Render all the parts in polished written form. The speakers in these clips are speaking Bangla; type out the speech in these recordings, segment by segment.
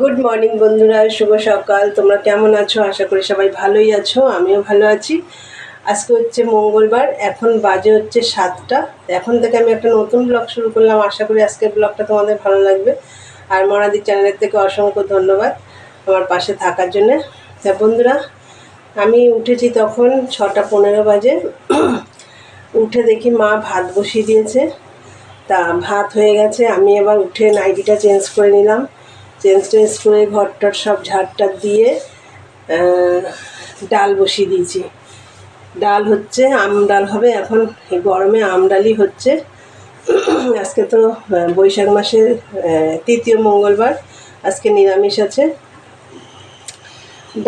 গুড মর্নিং বন্ধুরা, শুভ সকাল। তোমরা কেমন আছো? আশা করি সবাই ভালোই আছো, আমিও ভালো আছি। আজকে হচ্ছে মঙ্গলবার, এখন বাজে হচ্ছে 7টা। এখন থেকে আমি একটা নতুন ব্লগ শুরু করলাম। আশা করি আজকের ব্লগটা তোমাদের ভালো লাগবে। আর মনাদি চ্যানেলের থেকে অসংখ্য ধন্যবাদ আমার পাশে থাকার জন্যে। তা বন্ধুরা, আমি উঠেছি তখন 6টা 15 বাজে। উঠে দেখি মা ভাত বসিয়ে দিয়েছে। তা ভাত হয়ে গেছে, আমি এবার উঠে নাইটিটা চেঞ্জ করে নিলাম। চেঞ্জ করে ঘরটার সব ঝাড়টা দিয়ে ডাল বসিয়ে দিয়েছি। ডাল হচ্ছে আম ডাল হবে, এখন এই গরমে আম ডালই হচ্ছে। আজকে তো বৈশাখ মাসের 3য় মঙ্গলবার, আজকে নিরামিষ আছে।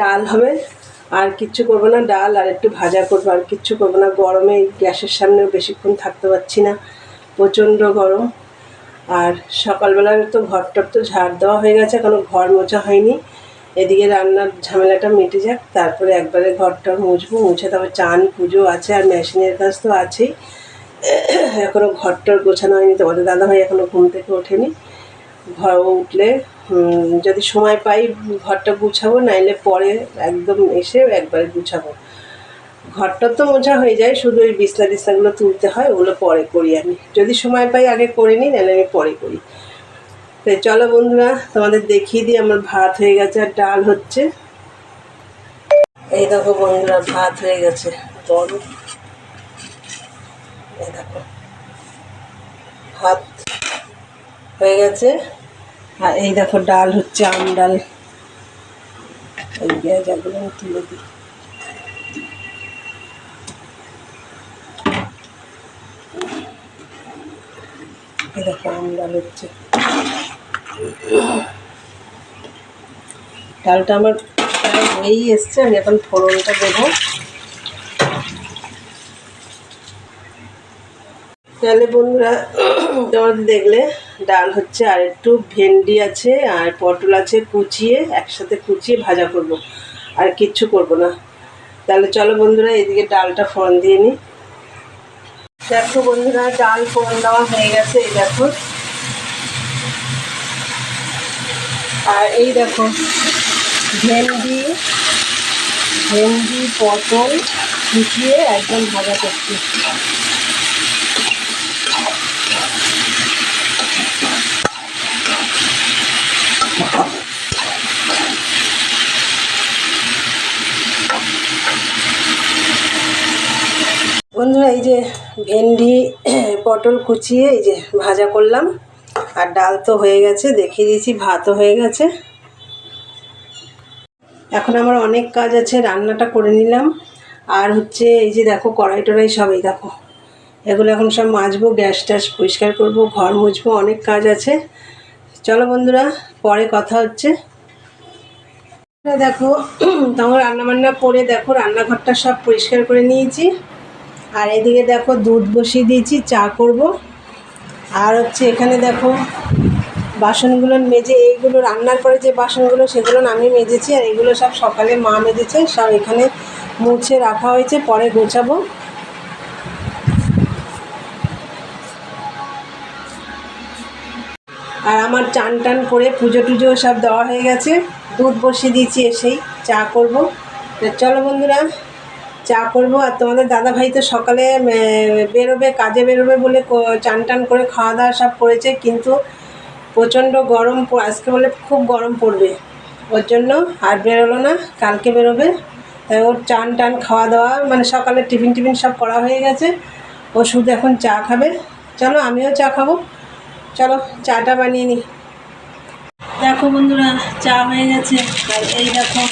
ডাল হবে, আর কিচ্ছু করবো না। ডাল আর একটু ভাজা করবো, আর কিচ্ছু করবো না। গরমে গ্যাসের সামনে বেশিক্ষণ থাকতে পারছি না, প্রচণ্ড গরম। আর সকালবেলার তো ঘরটার তো ঝাড় দেওয়া হয়ে গেছে, এখনও ঘর মোছা হয়নি। এদিকে রান্নার ঝামেলাটা মিটে যাক, তারপরে একবারে ঘরটা মুছে তারপর চান পুজো আছে, আর মেশিনের কাজ তো আছেই। এখনও ঘরটার গোছানো হয়নি। তোমাদের দাদাভাই এখনও ঘুম থেকে ওঠেনি। ঘর উঠলে যদি সময় পাই ঘরটা গুছাবো, নাইলে পরে একদম এসে একবারে গুছাবো। ঘরটা তো মোছা হয়ে যায়, শুধু ওই বিছনাগুলো তুলতে হয়, ওগুলো পরে করি। আমি যদি সময় পাই আগে করে নিই, নাহলে আমি পরে করি। তো চলো বন্ধুরা, তোমাদের দেখিয়ে দিই। আমার ভাত হয়ে গেছে আর ডাল হচ্ছে। এই দেখো বন্ধুরা, ভাত হয়ে গেছে গরম। এই দেখো ভাত হয়ে গেছে, আর এই দেখো ডাল হচ্ছে আম ডাল। এই পেঁয়াজগুলো তুলে দিই। এই দেখো আম ডাল হচ্ছে। ডালটা আমার প্রায় হয়েই এসছে, আমি এখন ফোড়নটা দেবো। তাহলে বন্ধুরা, তোমাদের দেখলে ডাল হচ্ছে, আর একটু ভেন্ডি আছে আর পটল আছে, একসাথে কুচিয়ে ভাজা করব, আর কিচ্ছু করব না। তাহলে চলো বন্ধুরা, এদিকে ডালটা ফোড়ন দিয়ে নিই। দেখো বন্ধুরা, ডাল ফোড়ন দেওয়া হয়ে গেছে। এই দেখো, আর এই দেখো ভেন্ডি পটল কুচিয়ে একদম ভাজা করছি। বন্ধুরা, এই যে ভেন্ডি পটল কুচিয়ে এই যে ভাজা করলাম, আর ডাল তো হয়ে গেছে, দেখিয়ে দিয়েছি। ভাতও হয়ে গেছে। এখন আমার অনেক কাজ আছে, রান্নাটা করে নিলাম। আর হচ্ছে এই যে দেখো কড়াই টড়াই সব, এই দেখো এগুলো এখন সব মাজবো, গ্যাস ট্যাস পরিষ্কার করবো, ঘর মুছবো, অনেক কাজ আছে। চলো বন্ধুরা, পরে কথা হচ্ছে। দেখো তখন রান্নাবান্না করে দেখো রান্নাঘরটা সব পরিষ্কার করে নিয়েছি। আর এদিকে দেখো দুধ বসিয়ে দিয়েছি, চা করব। আর হচ্ছে এখানে দেখো বাসনগুলো মেজে, এইগুলো রান্নার পরে যে বাসনগুলো সেগুলো আমি মেজেছি, আর এগুলো সব সকালে মা মেজেছে, সব এখানে মুছে রাখা হয়েছে, পরে গোছাবো। আর আমার চান টান করে পুজো টুজো সব দেওয়া হয়ে গেছে। দুধ বসিয়ে দিয়েছি, এসেই চা করব। চলো বন্ধুরা, চা করব। আর তোমাদের দাদাভাই তো সকালে কাজে বেরোবে বলে চান টান করে খাওয়া দাওয়া সব করেছে, কিন্তু প্রচণ্ড গরম আজকে বলে খুব গরম পড়বে, ওর জন্য আর বেরোলো না। কালকে বেরোবে, তাই ওর চান টান খাওয়া দাওয়া মানে সকালে টিফিন সব করা হয়ে গেছে। ও শুধু এখন চা খাবে। চলো আমিও চা খাবো, চলো চাটা বানিয়ে নিই। দেখো বন্ধুরা, চা হয়ে গেছে। আর এই দেখো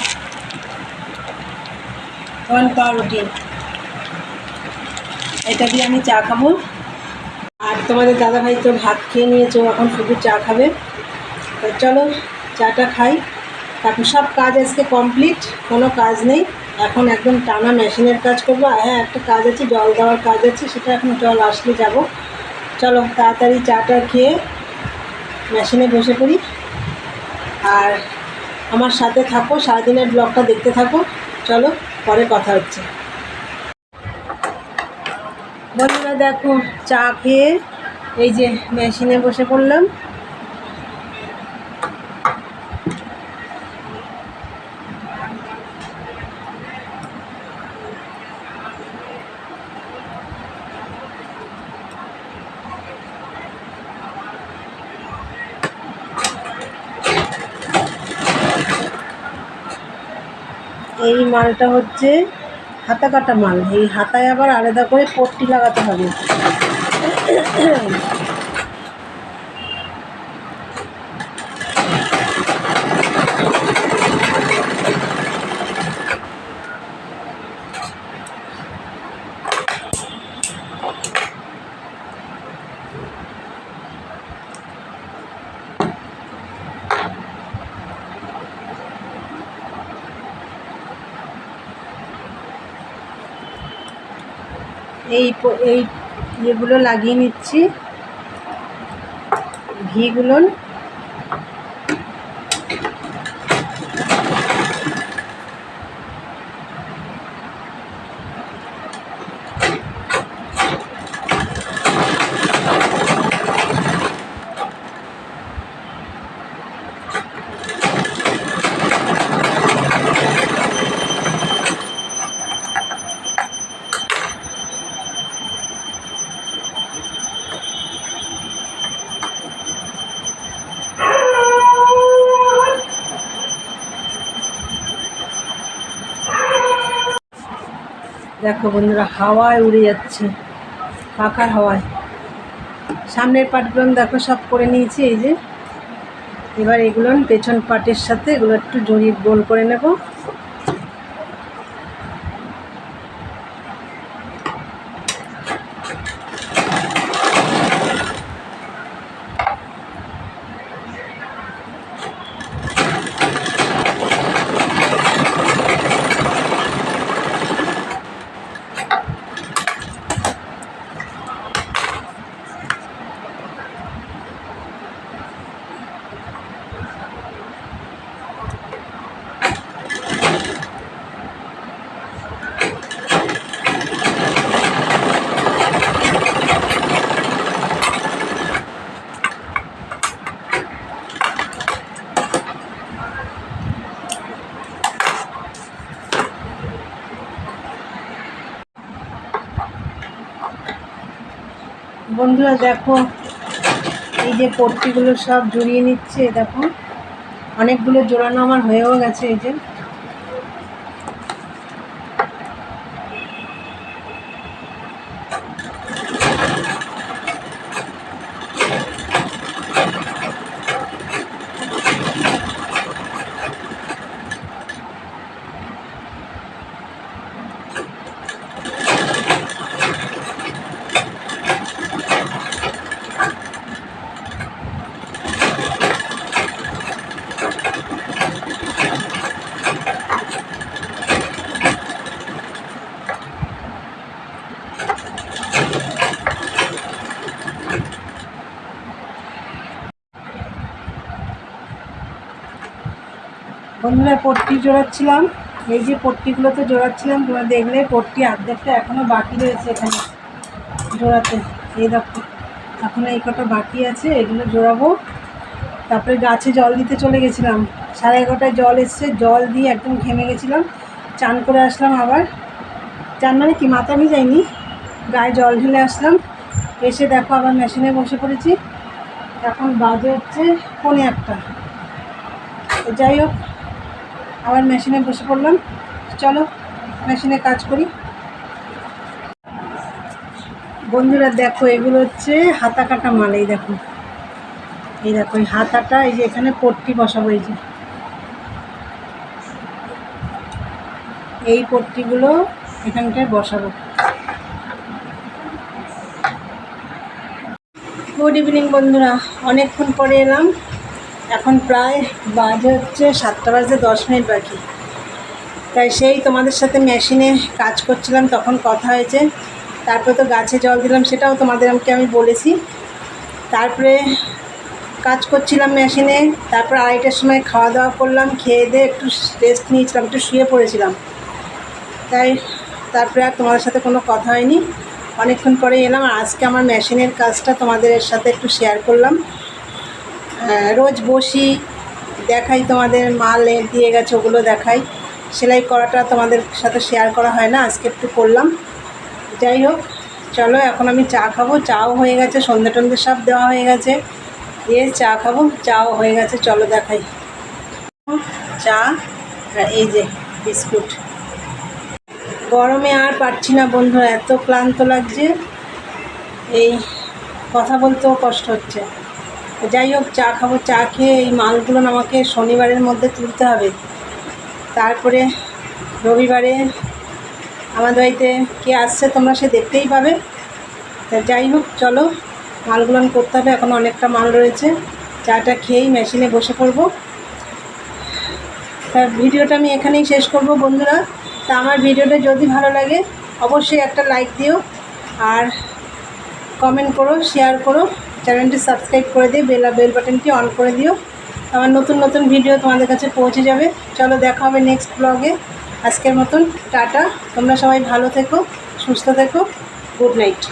পাউরুটি, এটা দিয়ে আমি চা খাবো। আর তোমাদের দাদাভাই তো ভাত খেয়ে নিয়েছো, এখন শুধু চা খাবে। তো চলো চাটা খাই, তারপর সব কাজ আজকে কমপ্লিট, কোনো কাজ নেই। এখন একদম টানা মেশিনের কাজ করবো। হ্যাঁ, একটা কাজ আছে, জল দেওয়ার কাজ আছে, সেটা এখন জল আসলে যাব। চলো তাড়াতাড়ি চাটা খেয়ে মেশিনে বসে পড়ি। আর আমার সাথে থাকো, সারাদিনের ব্লগটা দেখতে থাকো। চলো পরে কথা হচ্ছে। বন্ধুরা দেখো, চা খেয়ে এই যে মেশিনে বসে পড়লাম। এই মালটা হচ্ছে হাতা কাটা মাল। এই হাতায় আবার আলাদা করে পট্টি লাগাতে হবে। এই ইয়েগুলো লাগিয়ে নিচ্ছি, ঘিগুলো। দেখো বন্ধুরা, হাওয়ায় উড়ে যাচ্ছে, পাখার হাওয়ায়। সামনের পাটগুলো দেখো সব করে নিয়েছি। এই যে এবার এগুলো পেছন পাটের সাথে এগুলো একটু জড়িয়ে গোল করে নেব। বন্ধুরা দেখো, এই যে পট্টিগুলো সব জড়িয়ে নিচ্ছে। দেখো অনেকগুলো জোড়ানো আমার হয়েও গেছে। এই যে বন্ধুরা পট্টি জোড়াচ্ছিলাম। এই যে পট্টিগুলোতে জোড়াচ্ছিলাম, তোমরা দেখলে পট্টি অর্ধেকটা এখনও বাকি রয়েছে এখানে জোড়াতে। এই দেখো এখনও এই কটা বাকি আছে, এগুলো জোড়াবো। তারপরে গাছে জল দিতে চলে গেছিলাম, 11:30টায় জল এসছে। জল দিয়ে একদম ঘেমে গেছিলাম, চান করে আসলাম। আবার চান মানে কি, মাথা ভিজাইনি, গায়ে জল ঢেলে আসলাম। এসে দেখো আবার মেশিনে বসে পড়েছি। এখন বাজে হচ্ছে 1:45। যাই হোক, আবার মেশিনে বসে পড়লাম। চলো মেশিনে কাজ করি। বন্ধুরা দেখো, এগুলো হচ্ছে হাতা কাটা মাল। এই দেখো, এই দেখো এই হাতাটা, এই যে এখানে পট্টি বসাবো। এই যে এই পট্টিগুলো এখানটায় বসাবো। গুড ইভিনিং বন্ধুরা, অনেকক্ষণ পরে এলাম। এখন প্রায় বাজে হচ্ছে 7:10 বাকি। তাই সেই তোমাদের সাথে মেশিনে কাজ করছিলাম, তখন কথা হয়েছে। তারপরে তো গাছে জল দিলাম, সেটাও তোমাদেরকে আমি বলেছি। তারপরে কাজ করছিলাম মেশিনে। তারপর 2:30টার সময় খাওয়া দাওয়া করলাম, খেয়ে দিয়ে একটু রেস্ট নিয়েছিলাম, একটু শুয়ে পড়েছিলাম। তাই তারপরে আর তোমাদের সাথে কোনো কথা হয়নি। অনেকক্ষণ পরে এলাম। আর আজকে আমার মেশিনের কাজটা তোমাদের সাথে একটু শেয়ার করলাম। রোজ বসি, দেখাই তোমাদের, মাল দিয়ে গেছে ওগুলো দেখাই। সেলাই করাটা তোমাদের সাথে শেয়ার করা হয় না, আজকে একটু করলাম। যাই হোক, চলো এখন আমি চা খাবো। চাও হয়ে গেছে, সন্ধ্যে টন্ধে সব দেওয়া হয়ে গেছে। চা খাবো, চাও হয়ে গেছে। চলো দেখাই চা। এই যে বিস্কুট। গরমে আর পারছি না বন্ধুরা, এত ক্লান্ত লাগছে, এই কথা বলতেও কষ্ট হচ্ছে। যাই হোক, চা খাবো, চা খেয়ে এই মালগুলো আমাকে শনিবারের মধ্যে তুলতে হবে। তারপরে রবিবারে আমাদের বাড়িতে কে আসছে তোমরা সে দেখতেই পাবে। তা যাই হোক, চলো মালগুলো করতে হবে, এখন অনেকটা মাল রয়েছে। চাটা খেয়েই মেশিনে বসে পড়ব। তা ভিডিওটা আমি এখানেই শেষ করব বন্ধুরা। তা আমার ভিডিওটা যদি ভালো লাগে অবশ্যই একটা লাইক দিও, আর কমেন্ট করো, শেয়ার করো, চ্যানেলটি সাবস্ক্রাইব করে দিয়ে বেল বাটনটি অন করে দিও। আমার নতুন নতুন ভিডিও তোমাদের কাছে পৌঁছে যাবে। চলো দেখা হবে নেক্সট ব্লগে। আজকের মতন টাটা। তোমরা সবাই ভালো থেকো, সুস্থ থেকো। Good night.